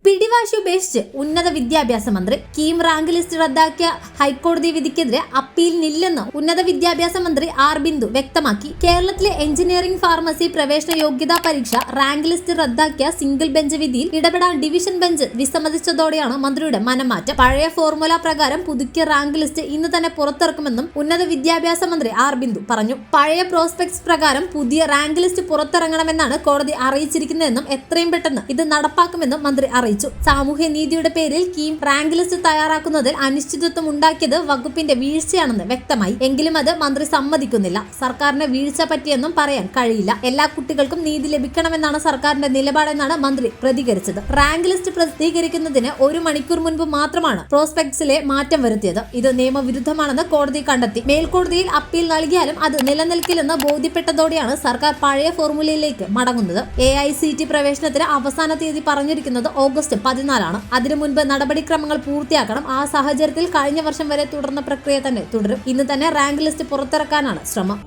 പിടിവാശി ഉപേക്ഷിച്ച് ഉന്നത വിദ്യാഭ്യാസ മന്ത്രി. കീം റാങ്ക് ലിസ്റ്റ് റദ്ദാക്കിയ ഹൈക്കോടതി വിധിക്കെതിരെ അപ്പീലിനില്ലെന്ന് ഉന്നത വിദ്യാഭ്യാസ മന്ത്രി ആർ ബിന്ദു വ്യക്തമാക്കി. കേരളത്തിലെ എഞ്ചിനീയറിംഗ് ഫാർമസി പ്രവേശന യോഗ്യതാ പരീക്ഷ റാങ്ക് ലിസ്റ്റ് റദ്ദാക്കിയ സിംഗിൾ ബെഞ്ച് വിധിയിൽ ഇടപെടാൻ ഡിവിഷൻ ബെഞ്ച് വിസമ്മതിച്ചതോടെയാണ് മന്ത്രിയുടെ മനംമാറ്റം. പഴയ ഫോർമുല പ്രകാരം പുതുക്കിയ റാങ്ക് ലിസ്റ്റ് ഇന്ന് തന്നെ പുറത്തിറക്കുമെന്നും ഉന്നത വിദ്യാഭ്യാസ മന്ത്രി ആർ ബിന്ദു പറഞ്ഞു. പഴയ പ്രോസ്പെക്ട്സ് പ്രകാരം പുതിയ റാങ്ക് ലിസ്റ്റ് പുറത്തിറങ്ങണമെന്നാണ് കോടതി അറിയിച്ചിരിക്കുന്നതെന്നും എത്രയും പെട്ടെന്ന് ഇത് നടപ്പാക്കുമെന്നും മന്ത്രി അറിയിച്ചു. സാമൂഹ്യ നീതിയുടെ പേരിൽ കീം റാങ്ക് ലിസ്റ്റ് തയ്യാറാക്കുന്നതിൽ അനിശ്ചിതത്വം ഉണ്ടാക്കിയത് വകുപ്പിന്റെ വീഴ്ചയാണെന്ന് വ്യക്തമായി. എങ്കിലും അത് മന്ത്രി സമ്മതിക്കുന്നില്ല. സർക്കാരിന് വീഴ്ച പറ്റിയെന്നും പറയാൻ കഴിയില്ല. എല്ലാ കുട്ടികൾക്കും നീതി ലഭിക്കണമെന്നാണ് സർക്കാരിന്റെ നിലപാടെന്നാണ് മന്ത്രി പ്രതികരിച്ചത്. റാങ്ക് ലിസ്റ്റ് പ്രസിദ്ധീകരിക്കുന്നതിന് 1 മണിക്കൂർ മുൻപ് മാത്രമാണ് പ്രോസ്പെക്ട്സിലെ മാറ്റം വരുത്തിയത്. ഇത് നിയമവിരുദ്ധമാണെന്ന് കോടതി കണ്ടെത്തി. മേൽക്കോടതിയിൽ അപ്പീൽ നൽകിയാലും അത് നിലനിൽക്കില്ലെന്ന് ബോധ്യപ്പെട്ടതോടെയാണ് സർക്കാർ പഴയ ഫോർമുലയിലേക്ക് മടങ്ങുന്നത്. AICT പ്രവേശനത്തിന് അവസാന തീയതി പറഞ്ഞിരിക്കുന്നത് ഓഗസ്റ്റ് 14 അതിനു മുൻപ് നടപടിക്രമങ്ങൾ പൂർത്തിയാക്കണം. ആ സാഹചര്യത്തിൽ കഴിഞ്ഞ വർഷം വരെ തുടർന്ന പ്രക്രിയ തന്നെ തുടരും. ഇന്ന് തന്നെ റാങ്ക് ലിസ്റ്റ് പുറത്തിറക്കാനാണ് ശ്രമം.